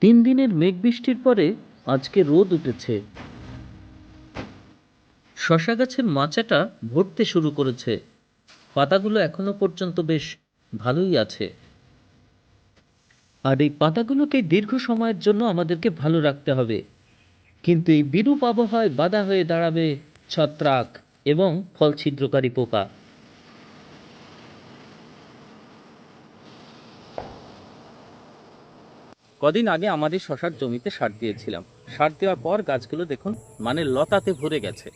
3 দিনের মেঘ বৃষ্টির পরে আজকে রোদ উঠেছে। শশা গাছের মাচাটা ভরতে শুরু করেছে। পাতাগুলো এখনো পর্যন্ত বেশ ভালোই আছে। আর এই পাতাগুলোকে দীর্ঘ সময়ের জন্য আমাদেরকে ভালো রাখতে হবে। কিন্তু এই বিরূপ আবহাওয়ায় বাধা হয়ে দাঁড়াবে ছত্রাক এবং ফল ছিদ্রকারী পোকা। কদিন আগে আমাদের শশার জমিতে সার দিয়েছিলাম। সার দেওয়ার পর গাছগুলো দেখুন লতাতে ভরে গেছে।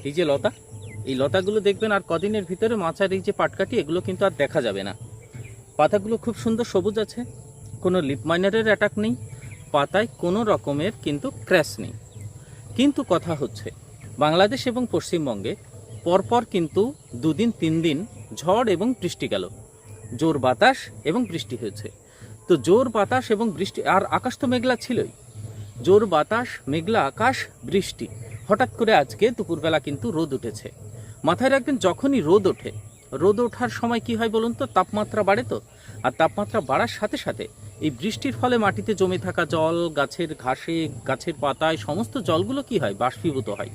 এই যে লতা, এই লতাগুলো দেখবেন আর কদিনের ভিতরে মাচার এই যে পাটকাঠি এগুলো কিন্তু আর দেখা যাবে না। পাতাগুলো খুব সুন্দর সবুজ আছে, কোনো লিপ মাইনারের অ্যাটাক নেই, পাতায় কোনো রকমের কিন্তু ক্র্যাশ নেই। কিন্তু কথা হচ্ছে বাংলাদেশ এবং পশ্চিমবঙ্গে পরপর কিন্তু 2-3 দিন ঝড় এবং বৃষ্টি গেল, জোর বাতাস এবং বৃষ্টি হয়েছে। তো জোর বাতাস এবং বৃষ্টি, আর আকাশ তো মেঘলা ছিলই, জোর বাতাস, মেঘলা আকাশ, বৃষ্টি, হঠাৎ করে আজকে দুপুরবেলা কিন্তু রোদ উঠেছে। মাথায় রাখবেন, যখনই রোদ ওঠার সময় কি হয় বলুন তো, তাপমাত্রা বাড়ে। তো আর তাপমাত্রা বাড়ার সাথে সাথে এই বৃষ্টির ফলে মাটিতে জমে থাকা জল, গাছের ঘাসে, গাছের পাতায় সমস্ত জলগুলো কি হয়, বাষ্পীভূত হয়।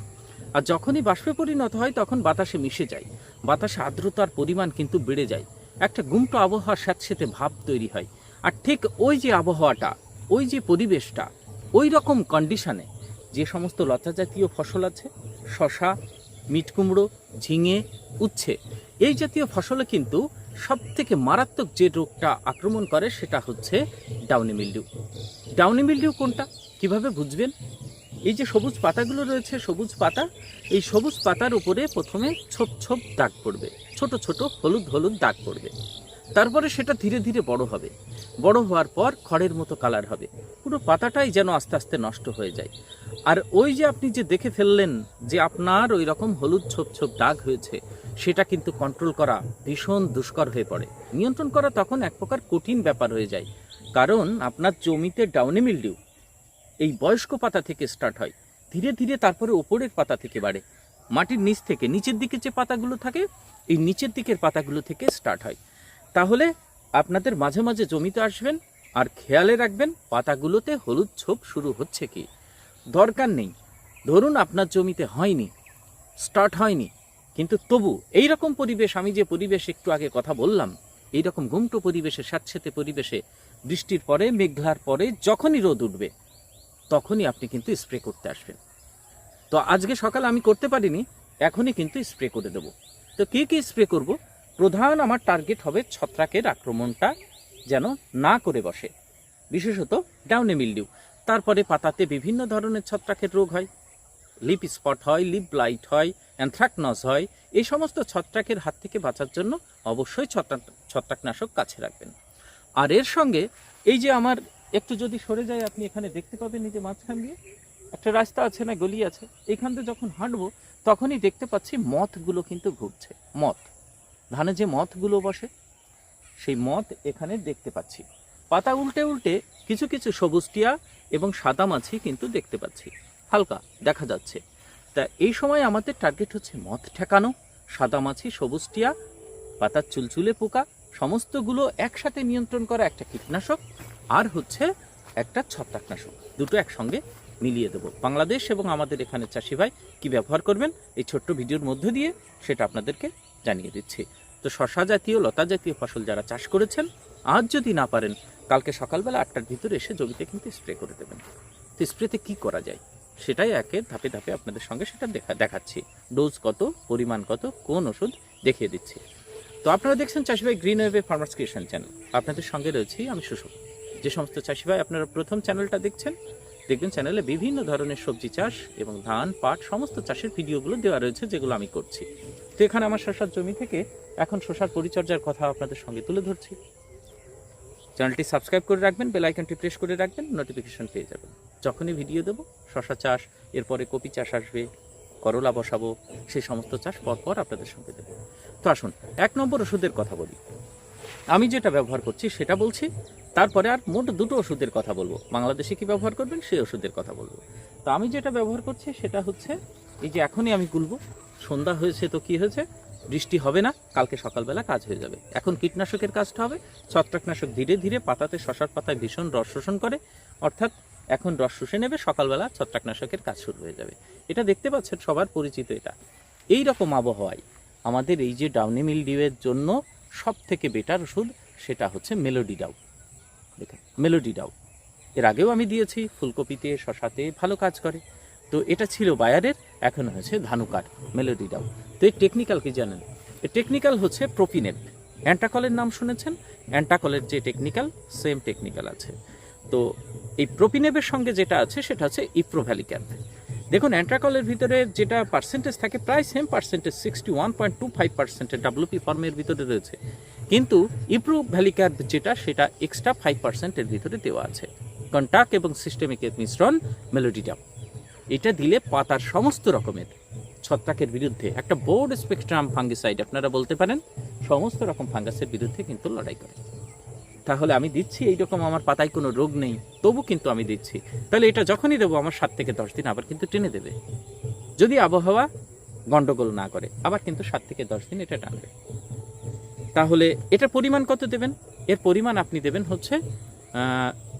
আর যখনই বাষ্পে পরিণত হয় তখন বাতাসে মিশে যায়, বাতাসে আর্দ্রতার পরিমাণ কিন্তু বেড়ে যায়, একটা গুমটো আবহাওয়ার স্যাঁতসেঁতে ভাব তৈরি হয়। আর ঠিক ওই যে আবহাওয়াটা, ওই যে পরিবেশটা, ওই রকম কন্ডিশনে যে সমস্ত লতা জাতীয় ফসল আছে, শশা, মিট কুমড়ো, ঝিঙে, উচ্ছে, এই জাতীয় ফসলে কিন্তু সব থেকে মারাত্মক যে রোগটা আক্রমণ করে সেটা হচ্ছে ডাউনি মিল্ডিউ। ডাউনি মিল্ডিউ কোনটা, কিভাবে বুঝবেন? এই যে সবুজ পাতাগুলো রয়েছে, সবুজ পাতা, এই সবুজ পাতার উপরে প্রথমে ছোপ ছোপ দাগ পড়বে, ছোট ছোট হলুদ হলুদ দাগ পড়বে। তারপরে সেটা ধীরে ধীরে বড় হবে, বড় হওয়ার পর খড়ের মতো কালার হবে, পুরো পাতাটাই যেন আস্তে আস্তে নষ্ট হয়ে যায়। আর ওই যে আপনি যে দেখে ফেললেন যে আপনার ওই রকম হলুদ ছোপ ছোপ দাগ হয়েছে, সেটা কিন্তু কন্ট্রোল করা ভীষণ দুষ্কর হয়ে পড়ে। নিয়ন্ত্রণ করা তখন এক প্রকার কঠিন ব্যাপার হয়ে যায়, কারণ আপনার জমিতে ডাউনি মিল্ডিউ এই বয়স্ক পাতা থেকে স্টার্ট হয়, ধীরে ধীরে তারপরে ওপরের পাতা থেকে বাড়ে, মাটির নিচ থেকে নিচের দিকে যে পাতাগুলো থাকে, এই নিচের দিকের পাতাগুলো থেকে স্টার্ট হয়। তাহলে আপনাদের মাঝে মাঝে জমিতে আসবেন আর খেয়ালে রাখবেন পাতাগুলোতে হলুদ ছোপ শুরু হচ্ছে কি। দরকার নেই, ধরুন আপনার জমিতে হয়নি, স্টার্ট হয়নি, কিন্তু তবু এই রকম পরিবেশ, আমি যে পরিবেশ একটু আগে কথা বললাম, এই রকম গুমটো পরিবেশে, স্যাঁতসেঁতে পরিবেশে, বৃষ্টির পরে, মেঘলার পরে যখনই রোদ উঠবে তখনই আপনি কিন্তু স্প্রে করতে আসবেন। তো আজকে সকালে আমি করতে পারিনি, এখনই কিন্তু স্প্রে করে দেব। তো কি কি স্প্রে করব? প্রধান আমার টার্গেট হবে ছত্রাকের আক্রমণটা যেন না করে বসে, বিশেষত ডাউনি মিল্ডিউ। তারপরে পাতাতে বিভিন্ন ধরনের ছত্রাকের রোগ হয়, লিপ স্পট হয়, লিপ ব্লাইট হয়, অ্যানথ্রাকনস হয়। এই সমস্ত ছত্রাকের হাত থেকে বাঁচার জন্য অবশ্যই ছত্রাকনাশক কাছে রাখবেন। আর এর সঙ্গে এই যে আমার একটু যদি সরে যায়, আপনি এখানে দেখতে পাবেন এই যে মাঝখান দিয়ে একটা রাস্তা আছে না, গলি আছে, এইখান দিয়ে যখন হাঁটবো তখনই দেখতে পাচ্ছি মথগুলো কিন্তু ঘুরছে। মথ, ধানে যে মথগুলো বসে, সেই মথ এখানে দেখতে পাচ্ছি। পাতা উল্টে উল্টে কিছু কিছু সবুজ টিয়া এবং সাদা মাছি কিন্তু দেখতে পাচ্ছি, হালকা দেখা যাচ্ছে। তা এই সময় আমাদের টার্গেট হচ্ছে মথ ঠেকানো, সাদা মাছি, সবুজ টিয়া, পাতার চুলচুলে পোকা, সমস্তগুলো একসাথে নিয়ন্ত্রণ করা একটা কীটনাশক, আর হচ্ছে একটা ছত্রাকনাশক, দুটো একসঙ্গে মিলিয়ে দেবো। বাংলাদেশ এবং আমাদের এখানে চাষি ভাই কী ব্যবহার করবেন এই ছোট্ট ভিডিওর মধ্য দিয়ে সেটা আপনাদেরকে জানিয়ে দিচ্ছি। তো শশা জাতীয়, লতা জাতীয় ফসল যারা চাষ করেছেন, আজ যদি না পারেন কালকে সকালবেলা 8টার ভিতরে এসে জমিতে কিন্তু স্প্রে করে দেবেন। তো স্প্রেতে কী করা যায় সেটাই একে ধাপে ধাপে আপনাদের সঙ্গে সেটা দেখাচ্ছি। ডোজ কত, পরিমাণ কত, কোন ওষুধ দেখিয়ে দিচ্ছি। তো আপনারা দেখছেন চাষি ভাই green wave farmers creation channel, আপনাদের সঙ্গে রয়েছি আমি সুশোভ। যে সমস্ত চাষি ভাই আপনারা প্রথম চ্যানেলটা দেখছেন, দেখবেন চ্যানেলে বিভিন্ন ধরনের সবজি চাষ এবং ধান, পাট সমস্ত চাষের ভিডিওগুলো দেওয়া রয়েছে, যেগুলো আমি করছি। তো এখানে আমার শশার জমি থেকে এখন শশার পরিচর্যার কথা আপনাদের সঙ্গে তুলে ধরছি। চ্যানেলটি সাবস্ক্রাইব করে রাখবেন, বেল আইকনটি প্রেস করে রাখবেন, নোটিফিকেশন পেয়ে যাবেন যখনই ভিডিও দেবো। শশা চাষ, এরপরে কপি চাষ আসবে, করলা বসাবো, সেই সমস্ত চাষ পরপর আপনাদের সঙ্গে দেবো। তো আসুন 1 নম্বর ওষুধের কথা বলি। আমি যেটা ব্যবহার করছি সেটা বলছি, তারপরে আর মোট 2টো ওষুধের কথা বলবো। বাংলাদেশে কি ব্যবহার করবেন সেই ওষুধের কথা বলবো। তো আমি যেটা ব্যবহার করছি সেটা হচ্ছে, এই যে এখনই আমি গুলবো, সন্ধ্যা হয়েছে তো কি হয়েছে, বৃষ্টি হবে না, কালকে সকালবেলা কাজ হয়ে যাবে। এখন কীটনাশকের কাজটা হবে, ছত্রাকনাশক ধীরে ধীরে পাতাতে, শশার পাতায় ভীষণ রস শোষণ করে, অর্থাৎ এখন রস শুষে নেবে, সকালবেলা ছত্রাকনাশকের কাজ শুরু হয়ে যাবে। এটা দেখতে পাচ্ছেন, সবার পরিচিত এটা। এই রকম আবহাওয়ায় আমাদের এই যে ডাউনি মিলডিউয়ের জন্য সব থেকে বেটার ওষুধ সেটা হচ্ছে মেলোডি ডাউ। দেখেন মেলোডি ডাউ এর আগেও আমি দিয়েছি, ফুলকপিতে, শশাতে ভালো কাজ করে। তো এটা ছিল বায়ারের, এখন হয়েছে ধানুকার মেলোডি ডাউ। তো এর টেকনিক্যাল কি জানেন? এর টেকনিক্যাল হচ্ছে প্রোপিনেপ। অ্যান্টাকলের নাম শুনেছেন? অ্যান্টাকলের যে টেকনিক্যাল, সেম টেকনিক্যাল আছে। তো এই প্রোপিনেপের সঙ্গে যেটা আছে সেটা হচ্ছে ইপ্রোভ্যালিক্যাপ। দেখুন অ্যান্ট্রাকলের ভিতরে যেটা পার্সেন্টেজ থাকে প্রায় সেম পার্সেন্টেজ, 61.25% ডাব্লিউপি ফর্মের ভিতরে রয়েছে, কিন্তু ইপ্রোভ্যালিক্যাপ যেটা সেটা এক্সট্রা 5% এর ভিতরে দেওয়া আছে। কন্টাক্ট এবং সিস্টেমিকের মিশ্রণ মেলোডি ডাউ। এটা দিলে পাতার সমস্ত রকমের ছত্রাকের বিরুদ্ধে, একটা বোর্ড স্পেকট্রাম ফাঙ্গিসাইড আপনারা বলতে পারেন, সমস্ত রকম ফাঙ্গাসের বিরুদ্ধে কিন্তু লড়াই করে। তাহলে আমি দিচ্ছি, এইরকম আমার পাতায় কোনো রোগ নেই, তবু কিন্তু আমি দিচ্ছি, তাহলে এটা যখনই দেবো আমার 7 থেকে 10 দিন আবার কিন্তু টেনে দেবে। যদি আবহাওয়া গন্ডগোল না করে আবার কিন্তু 7 থেকে 10 দিন এটা টানবে। তাহলে এটার পরিমাণ কত দেবেন? এর পরিমাণ আপনি দেবেন হচ্ছে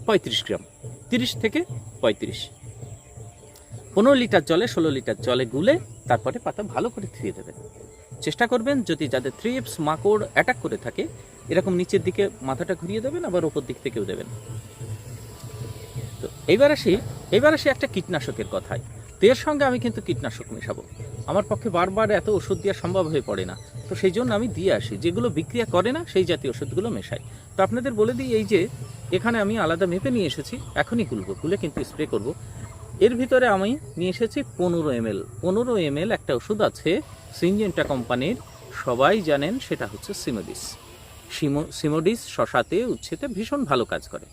35 গ্রাম, 30 থেকে 35, 15 লিটার জলে 16 লিটার জলে গুলে তারপরে পাতা ভালো করে ধুয়ে দেবেন। চেষ্টা করবেন যদি যাদের থ্রিপস মাকড় অ্যাটাক করে থাকে, এরকম নিচের দিকে মাথাটা ঘুরিয়ে দেবেন, আবার ওপর দিক থেকেও দেবেন। তো এইবার আসি একটা কীটনাশকের কথায়। তো এর সঙ্গে আমি কিন্তু কীটনাশক মেশাবো, আমার পক্ষে বারবার এত ওষুধ দেওয়া সম্ভব হয়ে পড়ে না, তো সেই জন্য আমি দিয়ে আসি, যেগুলো বিক্রিয়া করে না সেই জাতীয় ওষুধগুলো মেশাই। তো আপনাদের বলে দিই, এই যে এখানে আমি আলাদা মেপে নিয়ে এসেছি, এখনই গুলে কিন্তু স্প্রে করব। এর ভিতরে আমি নিয়ে এসেছি 15 ml। 15 ml একটা ওষুধ আছে সিনজেন্টা কোম্পানির, সবাই জানেন, সেটা হচ্ছে সিমোডিস। সিমোডিস শশাতে, উচ্ছেতে ভীষণ ভালো কাজ করে।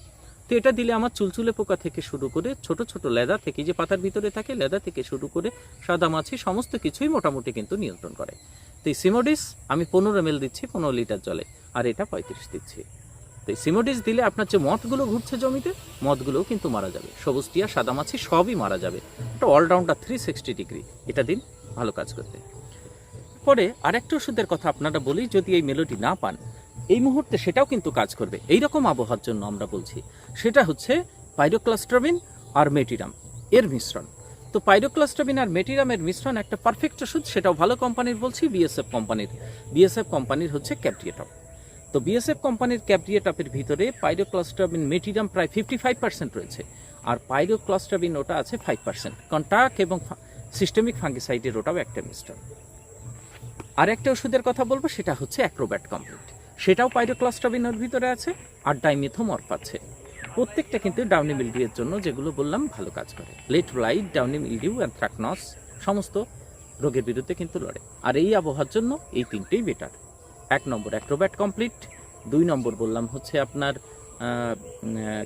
তো এটা দিলে আমার চুলচুলে পোকা থেকে শুরু করে ছোট ছোট লেদা থেকে, যে পাতার ভিতরে থাকে লেদা থেকে শুরু করে সাদা মাছি, সমস্ত কিছুই মোটামুটি কিন্তু নিয়ন্ত্রণ করে। তো এই সিমোডিস আমি 15 ml দিচ্ছি 15 লিটার জলে, আর এটা 35 দিচ্ছি। তো এই সিমোডিস দিলে আপনার যে মথগুলো ঘুরছে জমিতে, মথগুলোও কিন্তু মারা যাবে, সবুজ টিয়া, সাদা মাছি সবই মারা যাবে। এটা অলরাউন্ডার 360 ডিগ্রি, এটা দিন ভালো কাজ করতে। পরে আরেকটা ওষুধের কথা আপনারা বলি, যদি এই মেলোডি না পান এই মুহূর্তে, সেটাও কিন্তু কাজ করবে এইরকম আবহাওয়ার জন্য আমরা বলছি, সেটা হচ্ছে পাইরোক্লাস্ট্রাবিন আর মেটিরাম এর মিশ্রণ। তো পাইরোক্লাস্ট্রাবিন আর মেটিরামের মিশ্রণ একটা পারফেক্ট ওষুধ, সেটাও ভালো কোম্পানির বলছি, বিএসএফ কোম্পানির হচ্ছে ক্যাপ্রিয়েটপ। তো বিএসএফ কোম্পানির ক্যাপ্রিয়েটপের ভিতরে পাইরোক্লাস্ট্রাবিন মেটিরাম প্রায় 55% রয়েছে, আর পাইরোক্লাস্ট্রাবিন ওটা আছে 5%। কন্টাক্ট এবং সিস্টেমিক ফাঙ্গিসাইডের ওটাও একটা মিশ্রণ। আর একটা ওষুধের কথা বলবো, সেটা হচ্ছে অ্যাক্রোব্যাট কমপ্লিট, সেটাও পাইরোক্লাস্ট্রাবিনের ভিতরে আছে, আর ডাইমিথোমর্ফ আছে। প্রত্যেকটা কিন্তু ডাউনি মিলডিউয়ের জন্য যেগুলো বললাম ভালো কাজ করে। লেট ব্লাইট, ডাউনি মিলডিউ, অ্যানথ্রাকনস সমস্ত রোগের বিরুদ্ধে কিন্তু লড়ে। আর এই আবহাওয়ার জন্য এই তিনটেই বেটার। 1 নম্বর অ্যাক্রোব্যাট কমপ্লিট, 2 নম্বর বললাম হচ্ছে আপনার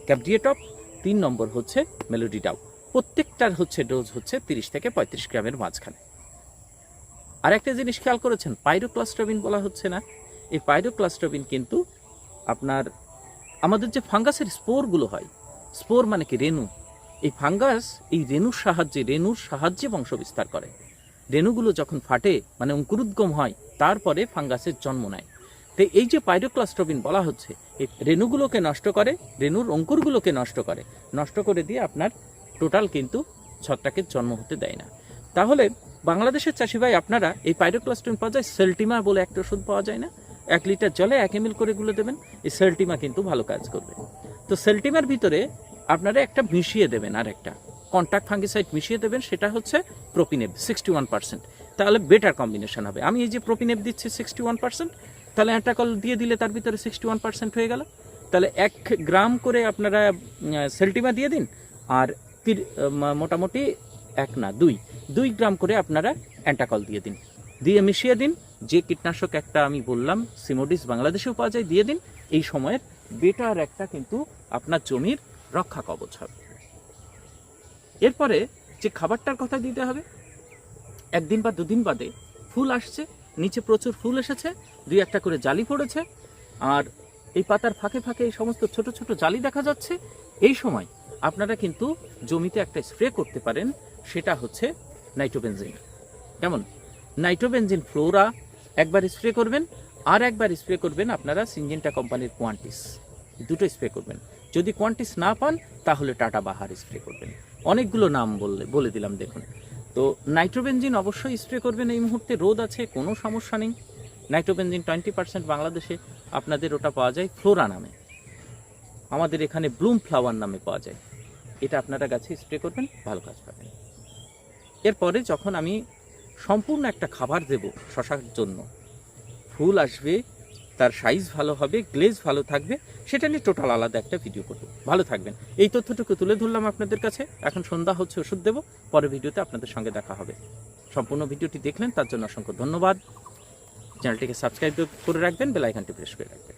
ক্যাপ্রিয়েটপ, 3 নম্বর হচ্ছে মেলোডি ডাউ। প্রত্যেকটার হচ্ছে ডোজ হচ্ছে 30 থেকে 35 গ্রামের মাঝখানে। আর একটা জিনিস খেয়াল করেছেন, পাইরোক্লাস্ট্রাবিন বলা হচ্ছে না, এই পাইরোক্লাস্ট্রাবিন কিন্তু আপনার আমাদের যে ফাঙ্গাসের স্পোরগুলো হয়, স্পোর মানে কি রেণু, এই ফাঙ্গাস এই রেণুর সাহায্যে বংশ বিস্তার করে। রেণুগুলো যখন ফাটে মানে অঙ্কুরোদ্গম হয়, তারপরে ফাঙ্গাসের জন্ম নেয়। তো এই যে পাইরোক্লাস্ট্রাবিন বলা হচ্ছে, এই রেণুগুলোকে নষ্ট করে, রেণুর অঙ্কুরগুলোকে নষ্ট করে দিয়ে আপনার টোটাল কিন্তু ছত্রাকের জন্ম হতে দেয় না। তাহলে বাংলাদেশের চাষি ভাই, আপনারা এই পাইরোক্লাস্ট্রাবিন পাওয়া যায়, সেলটিমা বলে একটা ওষুধ পাওয়া যায় না, 1 লিটার জলে 1 ml করে গুলে দেবেন, এই সেলটিমা কিন্তু ভালো কাজ করবে। তো সেলটিমার ভিতরে আপনারা একটা মিশিয়ে দেবেন, আর একটা কন্টাক্ট ফাঙ্গিসাইড মিশিয়ে দেবেন, সেটা হচ্ছে প্রোপিনেপ 61%, তাহলে বেটার কম্বিনেশন হবে। আমি এই যে প্রোপিনেপ দিচ্ছি 61%, তাহলে অ্যান্ট্রাকল দিয়ে দিলে তার ভিতরে 61% হয়ে গেল। তাহলে 1 গ্রাম করে আপনারা সেলটিমা দিয়ে দিন, আর মোটামুটি 1 না 2 গ্রাম করে আপনারা অ্যান্ট্রাকল দিয়ে দিন, দিয়ে মিশিয়ে দিন। যে কীটনাশক একটা আমি বললাম সিমোডিস বাংলাদেশেও পাওয়া যায়, দিয়ে দিন। এই সময়ের বেটার একটা কিন্তু আপনার জমির রক্ষা কবচ হবে। এরপরে যে খাবারটার কথা দিতে হবে, 1 দিন বা 2 দিন বাদে ফুল আসছে, নিচে প্রচুর ফুল এসেছে, 2-1টা করে জালি পড়েছে, আর এই পাতার ফাঁকে ফাঁকে এই সমস্ত ছোট ছোট জালি দেখা যাচ্ছে। এই সময় আপনারা কিন্তু জমিতে একটা স্প্রে করতে পারেন, সেটা হচ্ছে নাইট্রোবেনজিন। কেমন? নাইট্রোবেনজিন ফ্লোরা একবার স্প্রে করবেন, আর একবার স্প্রে করবেন আপনারা সিনজেন্টা কোম্পানির কোয়ান্টিস, দুটো স্প্রে করবেন। যদি কোয়ান্টিস না পান তাহলে টাটা বাহার স্প্রে করবেন। অনেকগুলো নাম বলে দিলাম দেখুন। তো নাইট্রোবেনজিন অবশ্যই স্প্রে করবেন। এই মুহূর্তে রোদ আছে, কোনো সমস্যা নেই। নাইট্রোবেনজিন 20% বাংলাদেশে আপনাদের ওটা পাওয়া যায় ফ্লোরা নামে, আমাদের এখানে ব্লুম ফ্লাওয়ার নামে পাওয়া যায়। এটা আপনারা গাছে স্প্রে করবেন, ভালো কাজ পাবেন। এরপরে যখন আমি সম্পূর্ণ একটা খাবার দেব শশার জন্য, ফুল আসবে, তার সাইজ ভালো হবে, গ্লেজ ভালো থাকবে, সেটা নিয়ে টোটাল আলাদা একটা ভিডিও করব। ভালো থাকবেন। এই তথ্যটুকু তুলে ধরলাম আপনাদের কাছে। এখন সন্ধ্যা হচ্ছে, ওষুধ দেবো, পরের ভিডিওতে আপনাদের সঙ্গে দেখা হবে। সম্পূর্ণ ভিডিওটি দেখলেন তার জন্য অসংখ্য ধন্যবাদ। চ্যানেলটিকে সাবস্ক্রাইব করে রাখবেন, বেল আইকনটি প্রেস করে রাখবেন।